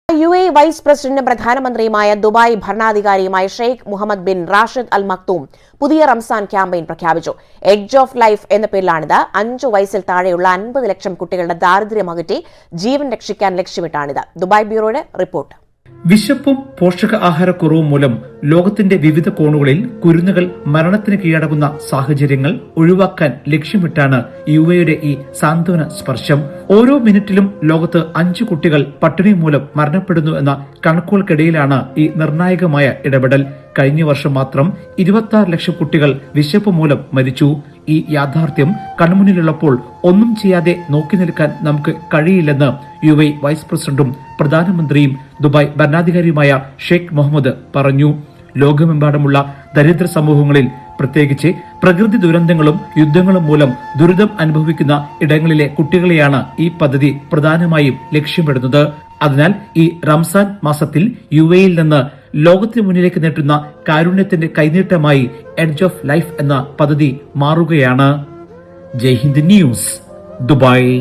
UAE vice പ്രസിഡന്റും പ്രധാനമന്ത്രിയുമായ Dubai ഭരണാധികാരിയുമായ Sheikh Mohammed bin Rashid Al Maktoum പുതിയ റംസാൻ ക്യാമ്പയിൻ പ്രഖ്യാപിച്ചു. എഡ്ജ് ഓഫ് ലൈഫ് എന്ന പേരിലാണിത്. 5 വയസ്സിൽ താഴെയുള്ള 50 ലക്ഷം കുട്ടികളുടെ ദാരിദ്ര്യം അകറ്റി ജീവൻ രക്ഷിക്കാൻ ലക്ഷ്യമിട്ടാണിത്. Dubai ബ്യൂറോയുടെ report. വിശപ്പും പോഷക ആഹാരക്കുറവും മൂലം ലോകത്തിന്റെ വിവിധ കോണുകളിൽ കുരുന്നുകൾ മരണത്തിന് കീഴടങ്ങുന്ന സാഹചര്യങ്ങൾ ഒഴിവാക്കാൻ ലക്ഷ്യമിട്ടാണ് UAEയുടെ ഈ സാന്ത്വന സ്പർശം. ഓരോ മിനിറ്റിലും ലോകത്ത് 5 കുട്ടികൾ പട്ടിണി മൂലം മരണപ്പെടുന്നു എന്ന കണക്കുകൾക്കിടയിലാണ് ഈ നിർണായകമായ ഇടപെടൽ. കഴിഞ്ഞ വർഷം മാത്രം 26 ലക്ഷം കുട്ടികൾ വിശപ്പ് മൂലം മരിച്ചു. ഈ യാഥാർത്ഥ്യം കൺമുന്നിലുള്ളപ്പോൾ ഒന്നും ചെയ്യാതെ നോക്കി നിൽക്കാൻ നമുക്ക് കഴിയില്ലെന്ന് UAE വൈസ് പ്രസിഡന്റും പ്രധാനമന്ത്രിയും ദുബായ് ഭരണാധികാരിയുമായ ഷെയ്ഖ് മുഹമ്മദ് പറഞ്ഞു. ലോകമെമ്പാടുമുള്ള ദരിദ്ര സമൂഹങ്ങളിൽ, പ്രത്യേകിച്ച് പ്രകൃതി ദുരന്തങ്ങളും യുദ്ധങ്ങളും മൂലം ദുരിതം അനുഭവിക്കുന്ന ഇടങ്ങളിലെ കുട്ടികളെയാണ് ഈ പദ്ധതി പ്രധാനമായും ലക്ഷ്യമിടുന്നത്. അതിനാൽ ഈ റംസാൻ മാസത്തിൽ UAEയിൽ നിന്ന് ലോകത്തിന് മുന്നിലേക്ക് നീട്ടുന്ന കാരുണ്യത്തിന്റെ കൈനീട്ടമായി എഡ്ജ് ഓഫ് ലൈഫ് എന്ന പദ്ധതി മാറുകയാണ്. ജയ് ഹിന്ദ് ന്യൂസ്, ദുബായ്.